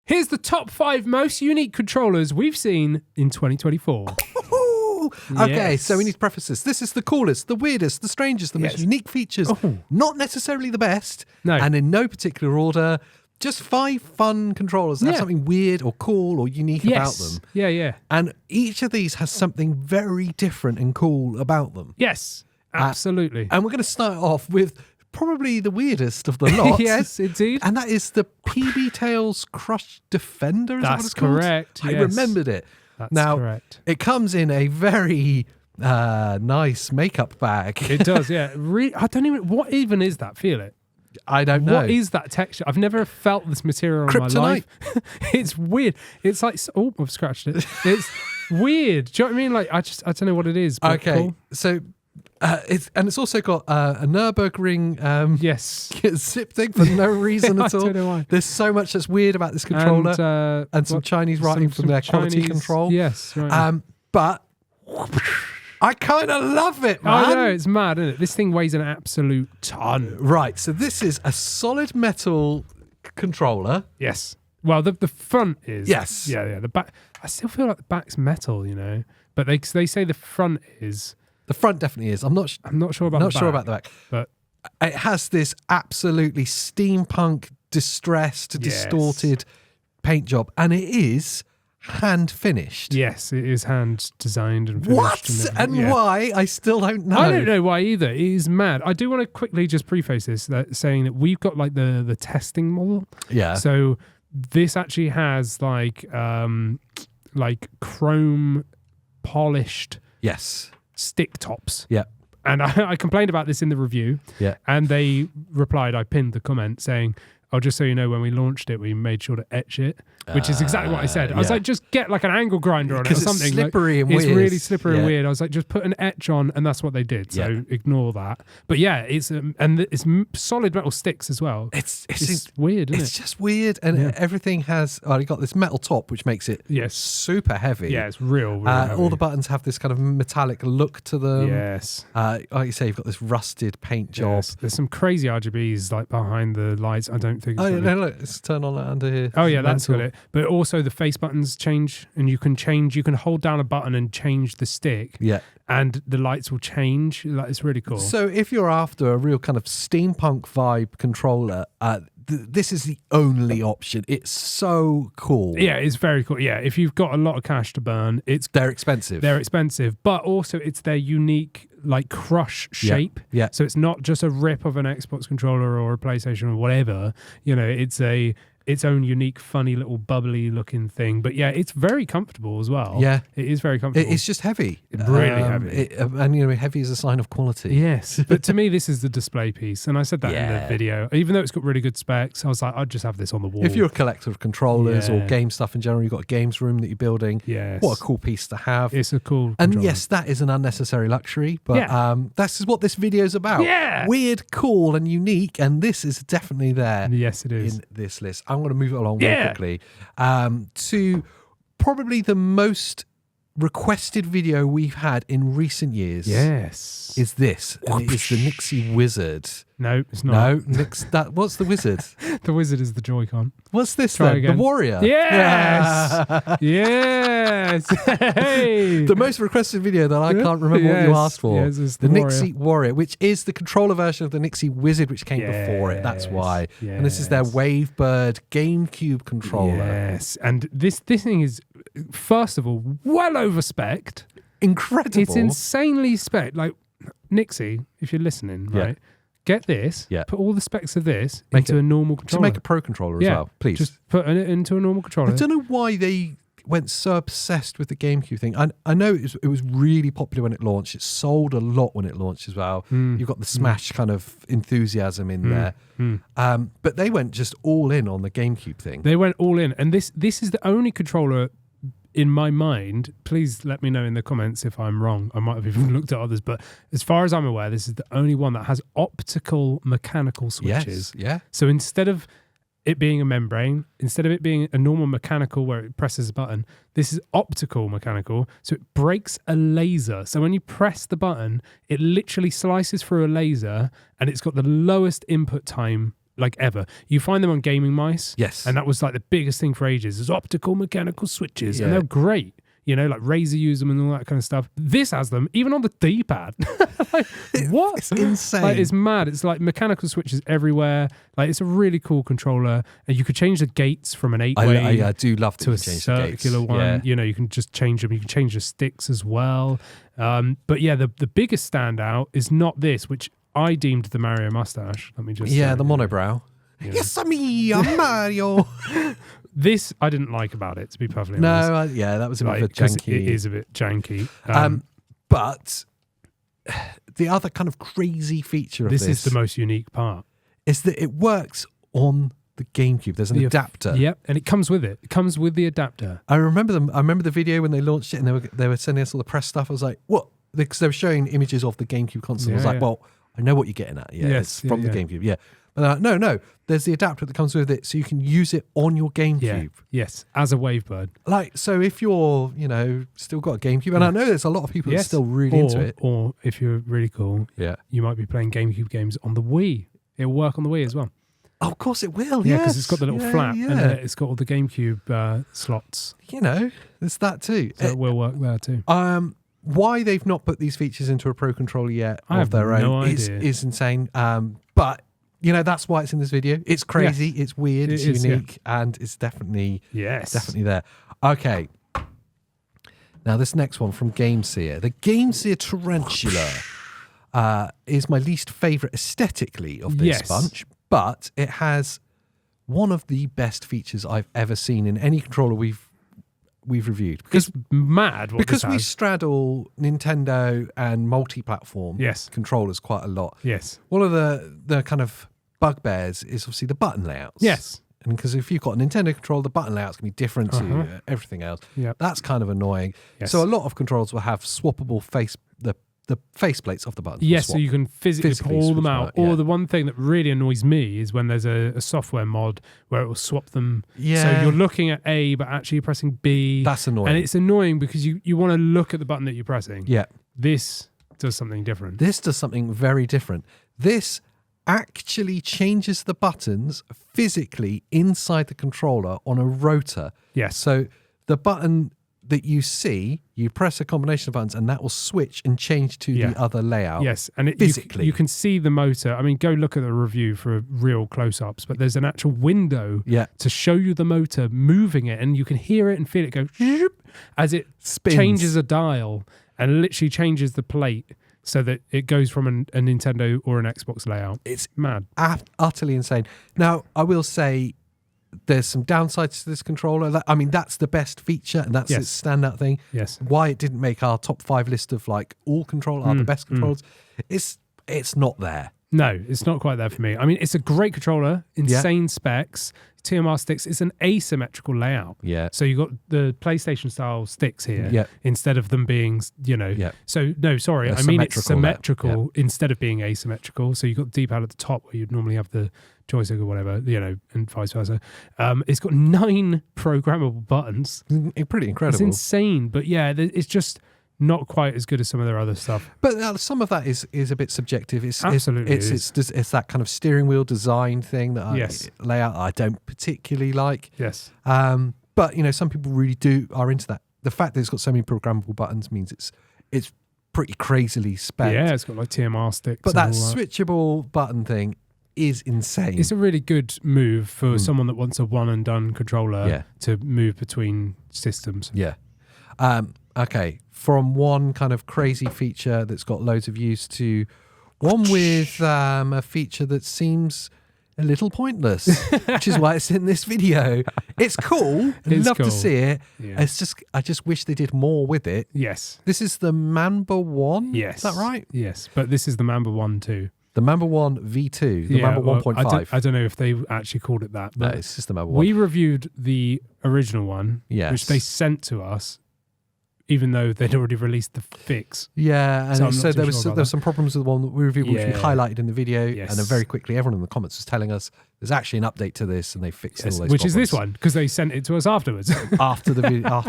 Here's the top 5 most unique controllers we've seen in 2024. Okay, Yes. so we need to preface this. This is the coolest, the weirdest, the strangest, the most Yes. unique features. Not necessarily the best, No. and in no particular order. Just 5 fun controllers that have Yeah. something weird or cool or unique about them. Yeah. And each of these has something very different and cool about them. Yes, absolutely. And we're going to start off with probably the weirdest of the lot. Yes, indeed. And that is the PB Tails Crush Defender. Is that what That's it's called? correct, I yes. remembered it. That's now, correct. it comes in a very nice makeup bag. It does, yeah. I don't even... What even is that? Feel it. I don't know. What is that texture? I've never felt this material in my Kryptonite. life. It's weird. It's like... Oh, I've scratched it. It's weird. Do you know what I mean? Like, I don't know what it is, but Okay, cool. so it's also got a Nürburgring Yes. zip thing for no reason I at all. don't know why. There's so much that's weird about this controller, and some what- Chinese writing from their quality Chinese- control. Yes, right. But I kind of love it, man. I know, it's mad, isn't it? This thing weighs an absolute ton. Right, so this is a solid metal controller. Yes. Well, the front is. Yes. Yeah. The back. I still feel like the back's metal, you know. But they say the front is. The front definitely is. I'm not sure about. not the sure back, about the back. But It has this absolutely steampunk, distressed, distorted paint job, and it is hand finished. yes, it is hand designed and finished. What and and yeah. why? I still don't know. I don't know why either. It is mad. I do want to quickly just preface this saying that we've got like the testing model. Yeah. So this actually has like chrome polished Yes. stick tops. Yeah. And I complained about this in the review. Yeah. And they replied, I pinned the comment saying, oh, just so you know, when we launched it, we made sure to etch it, which is exactly what I said. I was yeah. like, just get like an angle grinder on it or 'Cause it's something. slippery and It's weird. really slippery and Yeah. weird. I was like, just put an etch on, and that's what they did. So Yeah. ignore that. But yeah, it's solid metal sticks as well. It's weird, isn't it's it? just weird, and Yeah. everything has. Oh, you got this metal top, which makes it Yes. super heavy. Yeah, it's real. All the buttons have this kind of metallic look to them. Yes. Like you say, you've got this rusted paint job. Yes. There's some crazy RGBs like behind the lights. I don't think it's Oh, really- no, look, let's turn on that under here. Oh yeah, that's Mental. got it. But also the face buttons change, and you can hold down a button and change the stick, Yeah. and the lights will change. Like, it's really cool. So if you're after a real kind of steampunk vibe controller, this is the only option. It's so cool. Yeah, it's very cool. Yeah, if you've got a lot of cash to burn, They're expensive. they're expensive, but also it's their unique like crush shape. Yeah. So it's not just a rip of an Xbox controller or a PlayStation or whatever. You know, it's its own unique, funny little bubbly looking thing. But yeah, it's very comfortable as well. Yeah. It is very comfortable. It's just heavy. Really heavy. And, heavy is a sign of quality. Yes, but to me, this is the display piece, and I said that in Yeah. the video. Even though it's got really good specs, I was like, I'd just have this on the wall. If you're a collector of controllers or Yeah. game stuff in general, you've got a games room that you're building. yes, What a cool piece to have. It's a cool. And controller. yes, that is an unnecessary luxury, but Yeah. that's what this video is about. Yeah. Weird, cool, and unique, and this is definitely there yes, it is. in this list. I'm going to move it along Yeah. very quickly to probably the most requested video we've had in recent years. Yes, Is this, and it is the Nixie Wizard. no, it's not. No, what's the Wizard? The wizard is the Joy-Con. What's this Try then? again. The Warrior? Yes, yes. Hey. The most requested video that I can't remember what you Yes, asked for. yes, it's the the Nixie Warrior, which is the controller version of the Nixie Wizard, which came before it. That's Yes, why. And this is their yes. Wavebird GameCube controller. Yes, and this thing is, first of all, well over-spec'd. Incredible. It's insanely spec. Like Nixie, if you're listening, Yeah. right? Get this. Yeah. Put all the specs of this Make into it- a normal To controller. make a pro controller as well, please. Just put it into a normal controller. I don't know why they went so obsessed with the GameCube thing. I know it was really popular when it launched. It sold a lot when it launched as well. You've got the Smash kind of enthusiasm in there. But they went just all in on the GameCube thing. They went all in, and this is the only controller in my mind. Please let me know in the comments if I'm wrong. I might have even looked at others, but as far as I'm aware, this is the only one that has optical mechanical switches. Yes, yeah. So instead of it being a membrane, instead of it being a normal mechanical where it presses a button, this is optical mechanical. So it breaks a laser. So when you press the button, it literally slices through a laser, and it's got the lowest input time like ever. You find them on Gaming Mice. Yes. And that was like the biggest thing for ages, is optical mechanical switches. Yeah. And they're great. You know, like Razer use them and all that kind of stuff. This has them even on the D-pad. Like, what? It's insane. Like, it's mad. It's like mechanical switches everywhere. Like, it's a really cool controller. And you could change the gates from an 8-way I do love to a change the gates. circular one. Yeah. You know, you can just change them. You can change the sticks as well. But yeah, the biggest standout is not this, which I deemed the Mario mustache. Let me just Yeah, the monobrow. Yeah. Yes, I'm Mario. This I didn't like about it, to be perfectly honest. No, yeah, that was a bit of a 'cause janky. It is a bit janky. But the other kind of crazy feature of this is the most unique part. is that it works on the GameCube. There's an adapter. Yep, and it comes with it. It comes with the adapter. I remember them. I remember the video when they launched it, and they were sending us all the press stuff. I was like, "What?" Because they were showing images of the GameCube console. I was like, "Well, I know what you're getting at. Yeah, Yes, it's from the GameCube. Yeah." But they're like, no. There's the adapter that comes with it, so you can use it on your GameCube. Yeah. Yes, as a Wavebird. Like, so if you're, still got a GameCube, and I know there's a lot of people that are still really into it. Or if you're really cool, Yeah. you might be playing GameCube games on the Wii. It'll work on the Wii as well. Oh, of course it will. Yeah, Yes. because it's got the little flap Yeah. and it's got all the GameCube slots. There's that too. So it will work there too. Why they've not put these features into a Pro Controller yet I of have their own no is idea. insane. But that's why it's in this video. It's crazy, it's weird, it's is, unique, and it's definitely there. Okay. Now this next one from GameSeer. The GameSeer Tarantula is my least favourite aesthetically of this bunch, but it has one of the best features I've ever seen in any controller we've reviewed. It's mad what Because this we has. straddle Nintendo and multi-platform Yes. controllers quite a lot. Yes. One of the kind of bugbears is obviously the button layouts. Yes. And because if you've got a Nintendo controller, the button layout's going to be different to everything else. Yep. That's kind of annoying. Yes. So a lot of controllers will have swappable the faceplates of the buttons. will Yes, so swap. you can physically pull them switch out. yeah. Or the one thing that really annoys me is when there's a software mod where it will swap them. Yeah. So you're looking at A, but actually you're pressing B. That's annoying. And it's annoying because you want to look at the button that you're pressing. Yeah. This does something different. This does something very different. This actually changes the buttons physically inside the controller on a rotor. Yes. So the button that you see, you press a combination of buttons and that will switch and change to the other layout. Yes, and physically. you can see the motor. I mean, go look at the review for real close-ups, but there's an actual window to show you the motor moving it, and you can hear it and feel it go zoop as it Spins. changes a dial and literally changes the plate so that it goes from a Nintendo or an Xbox layout. It's mad. Utterly insane. Now, I will say there's some downsides to this controller. I mean, that's the best feature and that's its standout thing. Yes. Why it didn't make our top 5 list of like all controllers are the best controllers. It's not there. No, it's not quite there for me. I mean, it's a great controller, insane specs, TMR sticks. It's an asymmetrical layout. Yeah. So you got the PlayStation style sticks here instead of them being, So no, sorry, I mean it's symmetrical instead of being asymmetrical. So you got the D-pad at the top where you'd normally have the joystick or whatever, and vice versa. It's got 9 programmable buttons. Pretty incredible. It's insane, but yeah, it's just not quite as good as some of their other stuff. But some of that is a bit subjective. Absolutely, it's that kind of steering wheel design thing that layout I don't particularly like. Yes. But some people really are into that. The fact that it's got so many programmable buttons means it's pretty crazily spec. Yeah, it's got like TMR sticks. But that switchable button thing is insane. It's a really good move for someone that wants a one and done controller to move between systems. Yeah. Okay. From one kind of crazy feature that's got loads of use to one with a feature that seems a little pointless, which is why it's in this video. It's cool. I'd love to see it. Yeah. I just wish they did more with it. Yes. This is the Mamba 1? Yes. Is that right? Yes. But this is the Mamba 1 too. The Mamba 1 V2, the Mamba 1.5. I don't know if they actually called it that. But no, it's just the Mamba 1. We reviewed the original one, which they sent to us, even though they'd already released the fix. Yeah, and so there was some problems with the one that we reviewed, which we highlighted in the video, and then very quickly everyone in the comments was telling us there's actually an update to this, and they fixed all those which problems. is this one, because they sent it to us afterwards. after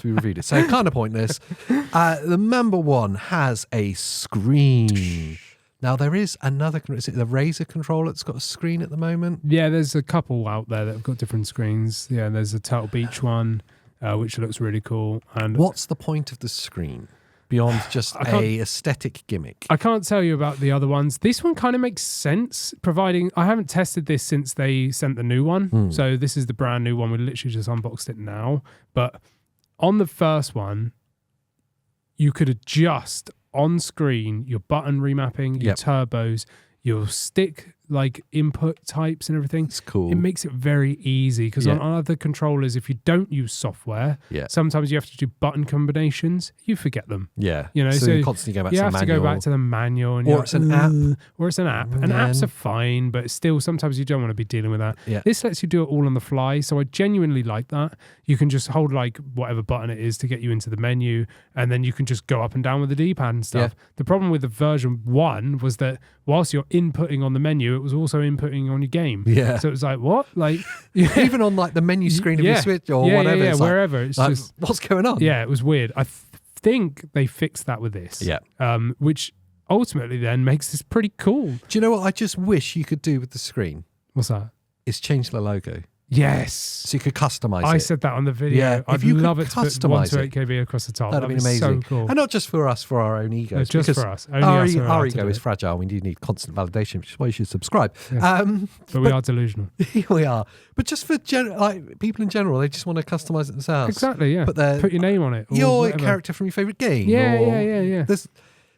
we reviewed it. So kind of pointless. The Mamba 1 has a screen. Now, there is another, is it the Razer controller that's got a screen at the moment? Yeah, there's a couple out there that have got different screens. Yeah, there's a Turtle Beach one, which looks really cool. And What's the point of the screen beyond just a aesthetic gimmick? I can't tell you about the other ones. This one kind of makes sense, providing I haven't tested this since they sent the new one. So this is the brand new one. We literally just unboxed it now. But on the first one, you could adjust on screen your button remapping, your turbos, your stick like input types and everything. It's cool. It makes it very easy because on other controllers, if you don't use software, sometimes you have to do button combinations. You forget them. Yeah. You know, so you constantly go back to the manual. You have to go back to the manual. And or it's an app. Or it's an app. And apps are fine, but still sometimes you don't want to be dealing with that. Yeah. This lets you do it all on the fly. So I genuinely like that. You can just hold like whatever button it is to get you into the menu, and then you can just go up and down with the D-pad and stuff. Yeah. The problem with the version 1 was that whilst you're inputting on the menu, it was also inputting on your game. Yeah. So it was like, what? Like even on like the menu screen of your Switch or whatever. Yeah, it's wherever. Like, it's just what's going on? Yeah, it was weird. I think they fixed that with this. Yeah. Which ultimately then makes this pretty cool. Do you know what I just wish you could do with the screen? What's that? Is change the logo. Yes. So you could customize it. I said that on the video. Yeah, I'd love it to put 128 KB across the top. That'd be amazing. So cool. And not just for us, for our own egos. No, just for us. Only our ego is fragile. We do need constant validation, which is why you should subscribe. Yeah. But we are delusional. We are. But just for like people in general, they just want to customize it themselves. Exactly, yeah. Put your name on it. Your character from your favorite game. Yeah. There's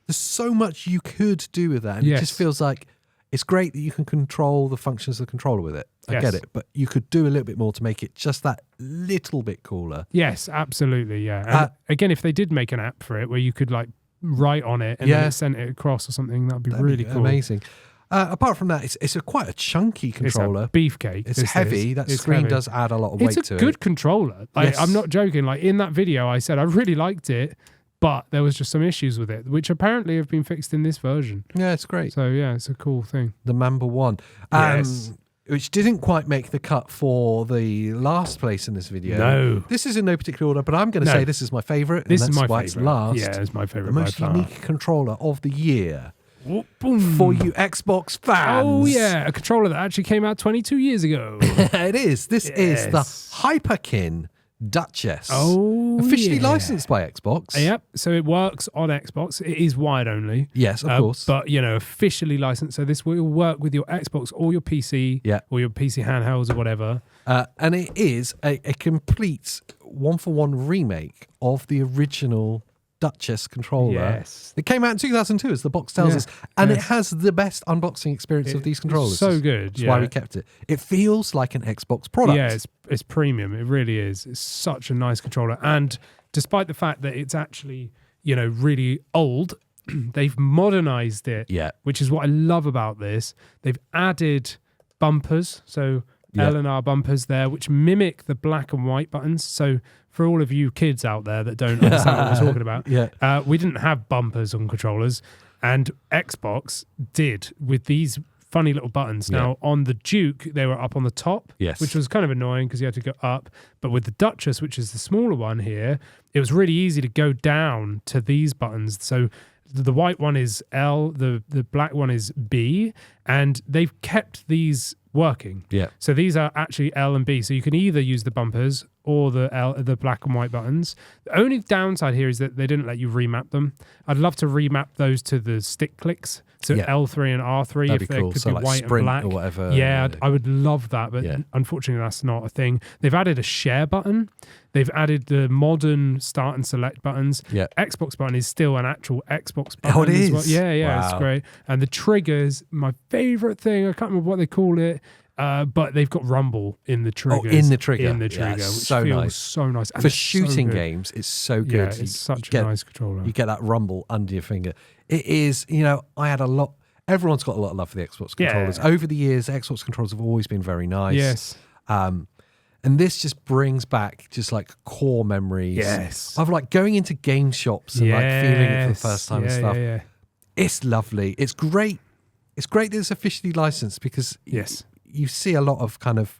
so much you could do with that. And it just feels like it's great that you can control the functions of the controller with it. I get it. But you could do a little bit more to make it just that little bit cooler. Yes, absolutely, yeah. And again, if they did make an app for it where you could like write on it and then it sent it across or something, that'd be really cool. Amazing. Apart from that, it's quite a chunky controller. It's a beefcake. It's heavy. That screen does add a lot of weight to it. It's a good controller. I'm not joking. Like in that video, I said I really liked it, but there was just some issues with it, which apparently have been fixed in this version. Yeah, it's great. So yeah, it's a cool thing. The Mamba 1. Yes. Which didn't quite make the cut for the last place in this video. No. This is in no particular order, but I'm going to say this is my favourite. This is my favourite. It's last. Yeah, it's my favourite. The most unique controller of the year. Boom. For you Xbox fans. Oh yeah, a controller that actually came out 22 years ago. It is. This is the Hyperkin Duchess. Oh, officially licensed by Xbox. Yep. So it works on Xbox. It is wired only. Yes, of course. But officially licensed. So this will work with your Xbox or your PC, or your PC handhelds or whatever. And it is a complete 1-for-1 remake of the original Duchess controller. Yes. It came out in 2002, as the box tells us, and it has the best unboxing experience of these controllers. So good. That's why we kept it. It feels like an Xbox product. Yeah, it's premium. It really is. It's such a nice controller. And despite the fact that it's actually, really old, they've modernized it. Yeah. Which is what I love about this. They've added bumpers. So L and R bumpers there, which mimic the black and white buttons. So for all of you kids out there that don't understand what we're talking about, we didn't have bumpers on controllers, and Xbox did with these funny little buttons. Now, on the Duke, they were up on the top, which was kind of annoying because you had to go up. But with the Duchess, which is the smaller one here, it was really easy to go down to these buttons. So the white one is L, the black one is B, and they've kept these working. Yeah. So these are actually L and B. So you can either use the bumpers or the black and white buttons. The only downside here is that they didn't let you remap them. I'd love to remap those to the stick clicks. So L3 and R3 That'd if be they cool. could So be like white Sprint and black. or whatever. Yeah, I would love that, but unfortunately that's not a thing. They've added a share button. They've added the modern start and select buttons. Yeah. Xbox button is still an actual Xbox button. Oh, it is? Well. Yeah, Wow. It's great. And the triggers, my favorite thing, I can't remember what they call it, but they've got rumble in the triggers. In the trigger. which so feels nice. so nice. And For it's shooting so good. games, it's so good. Yeah, it's such a nice controller. You get that rumble under your finger. It is, everyone's got a lot of love for the Xbox controllers. Over the years, Xbox controllers have always been very nice. Yes. And this just brings back just like core memories. Yes. Of like going into game shops and like feeling it for the first time and stuff. Yeah. It's lovely. It's great. It's great that it's officially licensed because you see a lot of kind of,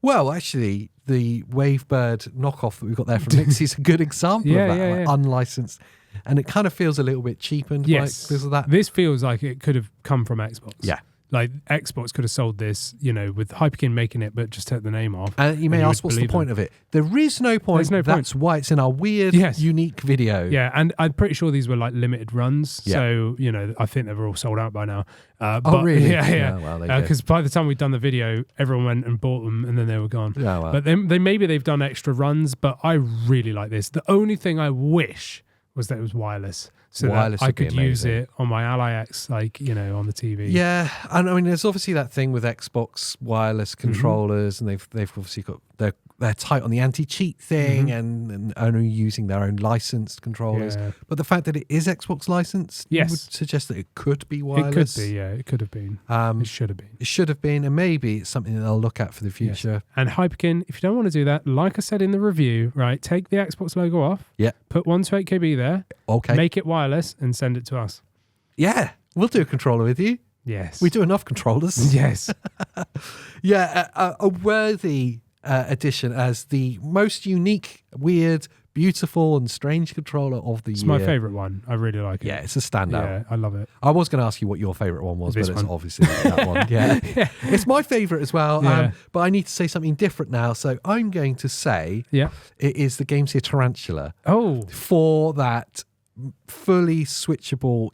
well, actually, the Wavebird knockoff that we've got there from Nixie is a good example of that. Like unlicensed and it kind of feels a little bit cheapened Yes. because of that. This feels like it could have come from Xbox. Yeah. Like Xbox could have sold this, with Hyperkin making it, but just take the name off. And you may ask, what's the point of it? There is no point. There's no point. That's why it's in our weird, unique video. Yeah, and I'm pretty sure these were like limited runs. Yeah. So, I think they were all sold out by now. Oh, really? Yeah. Well, there you go. Because by the time we'd done the video, everyone went and bought them and then they were gone. Yeah, well. But then maybe they've done extra runs, but I really like this. The only thing I wish was that it was wireless. So Wireless that I would be could use amazing. it on my Ally X, on the TV. Yeah, and I mean, there's obviously that thing with Xbox wireless controllers, and they've obviously got they're tight on the anti-cheat thing, and only using their own licensed controllers. Yeah. But the fact that it is Xbox licensed Yes. would suggest that it could be It wireless. could be, yeah. It could have been. It should have been. It should have been, and maybe it's something that they'll look at for the future. And Hyperkin, if you don't want to do that, like I said in the review, right, take the Xbox logo off, Yeah. put 128KB there, Okay. make it wireless, and send it to us. Yeah, we'll do a controller with you. Yes. We do enough controllers. Yes. Yeah, a worthy addition as the most unique, weird, beautiful, and strange controller of the It's year. my favourite one. I really like it. Yeah, it's a standout. Yeah, I love it. I was going to ask you what your favourite one was, This but it's one. obviously that one. Yeah. It's my favourite as well, Yeah. but I need to say something different now. So I'm going to say Yeah. it is the Game Gear Tarantula Oh, for that fully switchable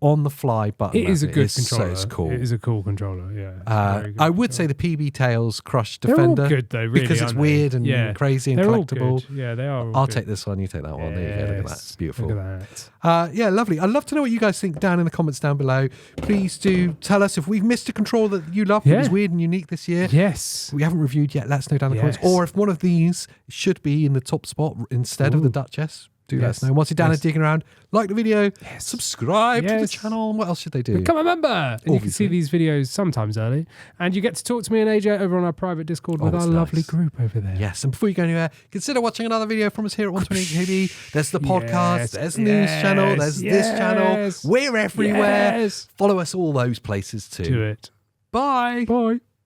on-the-fly button. it is a map. good It's controller. So cool. It is a cool controller, yeah. It's a very good I would say controller. the PB Tails Crush They're Defender. all good though, really, because it's aren't they? weird and Yeah. crazy and They're all collectible. good. Yeah, they are all I'll good. take this one, you take that one. There you go. Look at that. Yes. It's beautiful. Look at that. Yeah, lovely. I'd love to know what you guys think down in the comments down below. Please do tell us if we've missed a controller that you love that was Yeah. weird and unique this year. Yes. We haven't reviewed yet. Let us know down in the comments. Yes. Or if one of these should be in the top spot instead of the Ooh. Duchess, do let us Yes. know. Once you're down Yes. and digging around, like the video, Yes. subscribe to the Yes. channel. And what else should they do? Become a member. And you can see Obviously. these videos sometimes early. And you get to talk to me and AJ over on our private Discord with it's our lovely nice. group over there. Yes, and before you go anywhere, consider watching another video from us here at 128KB. There's the podcast, Yes, there's the news channel, there's this channel. yes, We're everywhere. Yes. Follow us all those places too. Do it. Bye. Bye.